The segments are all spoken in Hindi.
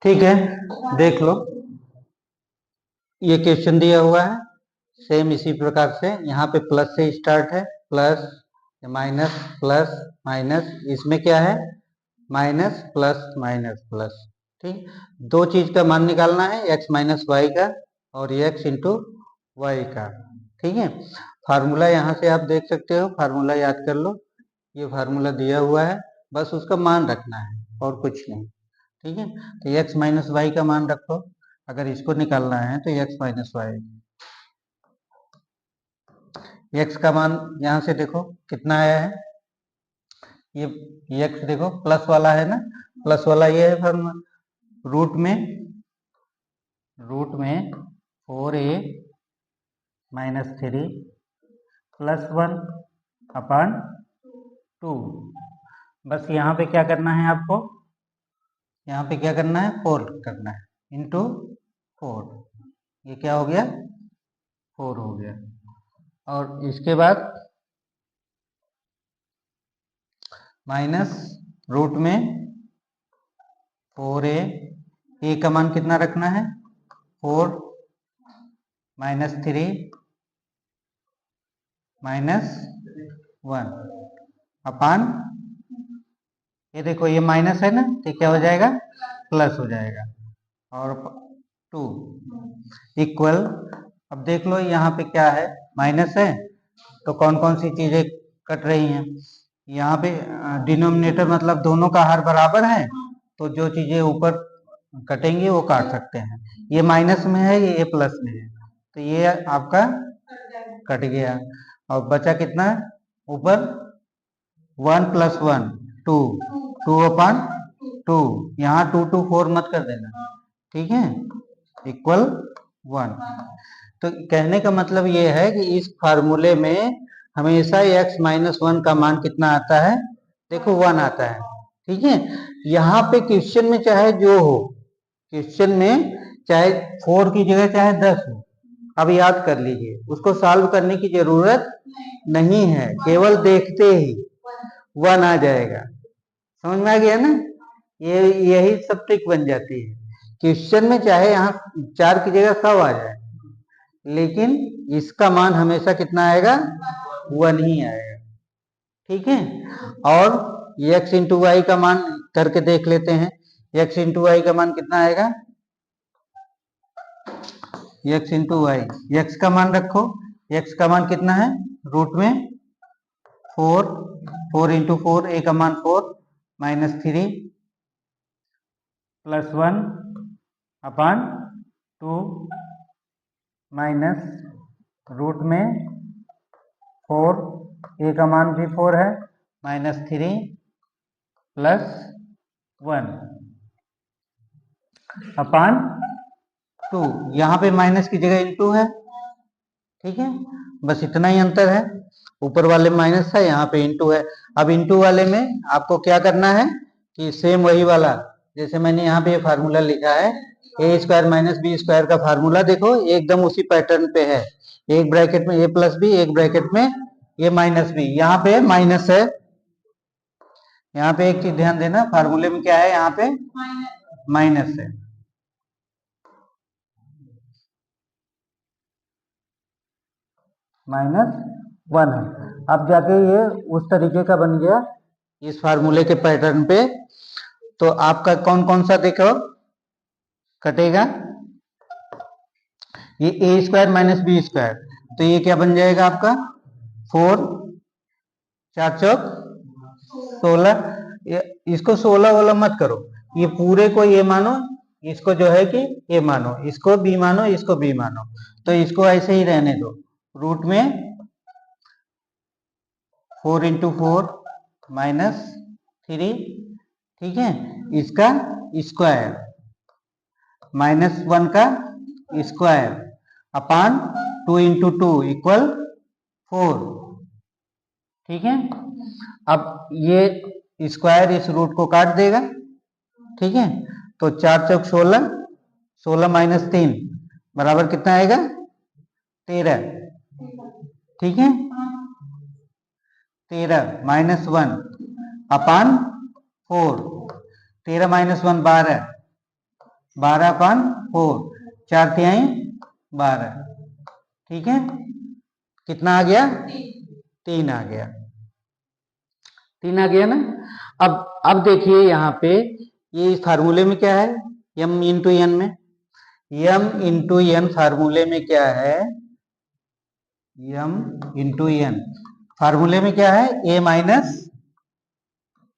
ठीक है, देख लो, ये क्वेश्चन दिया हुआ है सेम इसी प्रकार से। यहाँ पे प्लस से स्टार्ट है, प्लस माइनस प्लस माइनस, इसमें क्या है माइनस प्लस माइनस प्लस। ठीक, दो चीज का मान निकालना है, x माइनस वाई का और x इंटू वाई का। ठीक है, फार्मूला यहाँ से आप देख सकते हो, फार्मूला याद कर लो, ये फार्मूला दिया हुआ है, बस उसका मान रखना है और कुछ नहीं। ठीक है, तो x माइनस वाई का मान रखो, अगर इसको निकालना है तो x माइनस वाई, x का मान यहाँ से देखो कितना आया है, ये x देखो प्लस वाला है ना, प्लस वाला ये है फार्मूला, रूट में 4a माइनस 3 प्लस 1 अपॉन 2। बस यहाँ पे क्या करना है आपको, यहाँ पे क्या करना है 4 करना है, इंटू 4, ये क्या हो गया 4 हो गया। और इसके बाद माइनस रूट में 4a, ए का मान कितना रखना है 4 माइनस 3 माइनस 1 अपान, ये देखो ये माइनस है ना, तो क्या हो जाएगा प्लस हो जाएगा, और 2 इक्वल, अब देख लो यहाँ पे क्या है माइनस है, तो कौन कौन सी चीजें कट रही हैं, यहाँ पे डिनोमिनेटर मतलब दोनों का हर बराबर है, तो जो चीजें ऊपर कटेंगी वो काट सकते हैं, ये माइनस में है ये प्लस में है, तो ये आपका कट गया, और बचा कितना ऊपर 1 प्लस 1 2, 2 अपॉन 2, यहाँ 2 2 4 मत कर देना, ठीक है, इक्वल 1। तो कहने का मतलब ये है कि इस फार्मूले में हमेशा x माइनस 1 का मान कितना आता है, देखो 1 आता है। ठीक है, यहाँ पे क्वेश्चन में चाहे जो हो, क्वेश्चन में चाहे 4 की जगह चाहे 10 हो, अब याद कर लीजिए, उसको सॉल्व करने की जरूरत नहीं है, केवल देखते ही 1 आ जाएगा। समझ में आ गया ना, ये यही सब ट्रिक बन जाती है। क्वेश्चन में चाहे यहाँ 4 की जगह 100 आ जाए, लेकिन इसका मान हमेशा कितना आएगा 1 ही आएगा। ठीक है, और x इंटू वाई का मान करके देख लेते हैं, x इंटू वाई का मान कितना आएगा, x इंटू वाई, x का मान रखो, x का मान कितना है रूट में 4, 4 इंटू 4, a का मान 4 minus 3 plus 1 upon 2 minus root में 4, a का मान भी 4 है माइनस 3 प्लस 1 अपॉन 2, यहाँ पे माइनस की जगह इंटू है। ठीक है, बस इतना ही अंतर है, ऊपर वाले माइनस था यहाँ पे इंटू है। अब इंटू वाले में आपको क्या करना है कि सेम वही वाला, जैसे मैंने यहाँ पे फार्मूला लिखा है ए स्क्वायर माइनस बी स्क्वायर का फार्मूला, देखो एकदम उसी पैटर्न पे है, एक ब्रैकेट में ए प्लस बी, एक ब्रैकेट में ए माइनस बी, यहाँ पे माइनस है। यहाँ पे एक चीज ध्यान देना, फार्मूले में क्या है, यहाँ पे माइनस है, -1 है। अब जाके ये उस तरीके का बन गया इस फार्मूले के पैटर्न पे, तो आपका कौन कौन सा देखो कटेगा, ये ए स्क्वायर माइनस बी स्क्वायर, तो ये क्या बन जाएगा आपका 4 4 चौक 16, इसको 16 वाला मत करो, ये पूरे को ये मानो, इसको जो है कि ए मानो, इसको बी मानो, इसको बी मानो, तो इसको ऐसे ही रहने दो, रूट में 4 इंटू 4 माइनस 3, ठीक है, इसका स्क्वायर -1 का स्क्वायर अपान 2 इंटू 2 इक्वल 4। ठीक है, अब ये स्क्वायर इस रूट को काट देगा। ठीक है, तो 4 चौक 16, 16 माइनस 3 बराबर कितना आएगा 13। ठीक है, 13 -1 अपान 4, 13 माइनस 1 12, 12/4, 4 तिहाई 12, ठीक है। कितना आ गया? 3 आ गया, 3 आ गया ना। अब देखिए यहाँ पे ये इस फार्मूले में क्या है, m इंटू एन में, m इंटू एन फार्मूले में क्या है, m इंटू एन फार्मूले में क्या है, a माइनस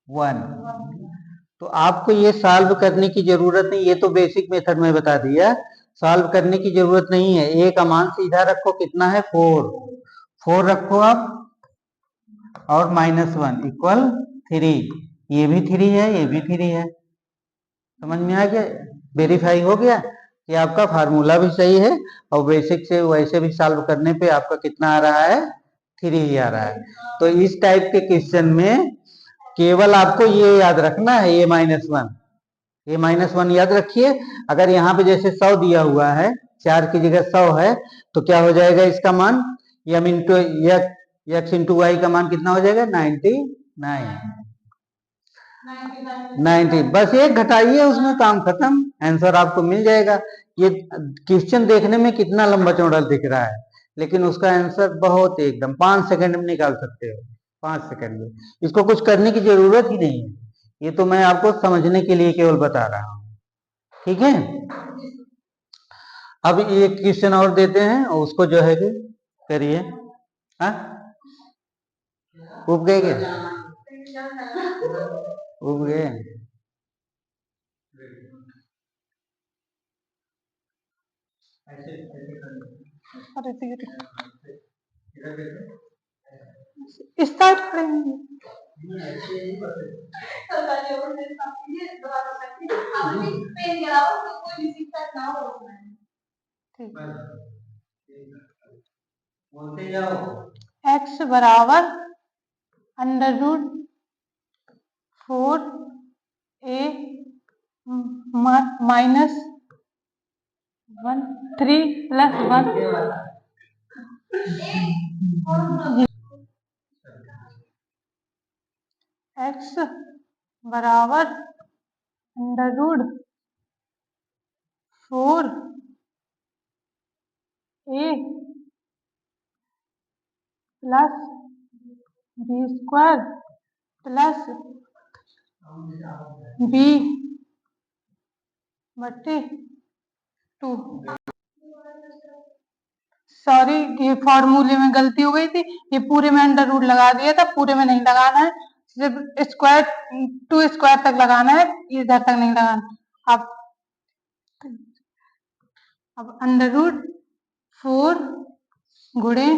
1। तो आपको ये सॉल्व करने की जरूरत नहीं, ये तो बेसिक मेथड में बता दिया, सॉल्व करने की जरूरत नहीं है। a का मान सीधा रखो, कितना है 4 रखो आप, और -1 इक्वल 3, ये भी 3 है, ये भी 3 है। समझ में आ गया? वेरीफाई हो गया कि आपका फार्मूला भी सही है और बेसिक से वैसे भी सॉल्व करने पे आपका कितना आ रहा है, 3 ही आ रहा है। तो इस टाइप के क्वेश्चन में केवल आपको ये याद रखना है, a माइनस 1 याद रखिए। अगर यहाँ पे जैसे 100 दिया हुआ है, 4 की जगह 100 है, तो क्या हो जाएगा इसका मान, m into x into Y का मान कितना हो जाएगा, 90। बस एक घटाइए, उसमें काम खत्म, आंसर आपको मिल जाएगा। ये क्वेश्चन देखने में कितना लंबा चौड़ा दिख रहा है, लेकिन उसका आंसर बहुत एकदम 5 सेकंड में निकाल सकते हो, 5 सेकंड में। इसको कुछ करने की जरूरत ही नहीं है, ये तो मैं आपको समझने के लिए केवल बता रहा हूँ, ठीक है। अब एक क्वेश्चन और देते हैं और उसको जो है कि करिए। हाँ, उब गए क्या? उब गए। स्टार्ट करेंगे। बोलते जाओ। x बराबर √4a माइनस 1 3 प्लस 1 x बराबर √4a plus b square plus b बटे 2। सॉरी, ये फॉर्मूले में गलती हो गई थी, ये पूरे में अंडर रूट लगा दिया था, पूरे में नहीं लगाना है, सिर्फ स्क्वायर 2 स्क्वायर तक लगाना है, इधर तक नहीं लगाना। अब √4 गुणे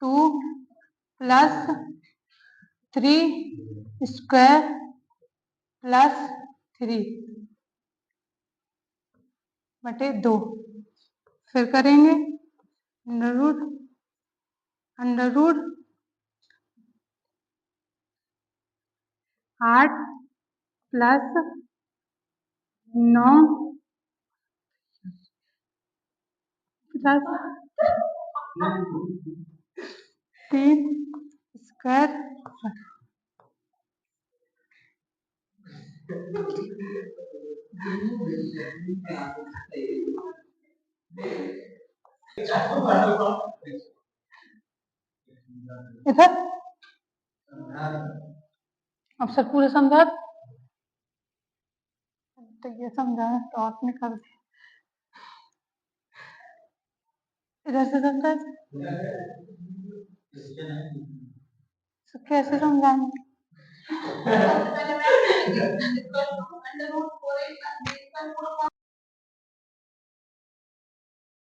2 प्लस 3 स्क्वायर प्लस 3 बटे 2। फिर करेंगे under root 8 plus 9 plus 3 square इधर। अब सर पूरे समझा, तो ये समझा है तो आपने कर दिया, इधर से समझा तो कैसे समझाएंगे?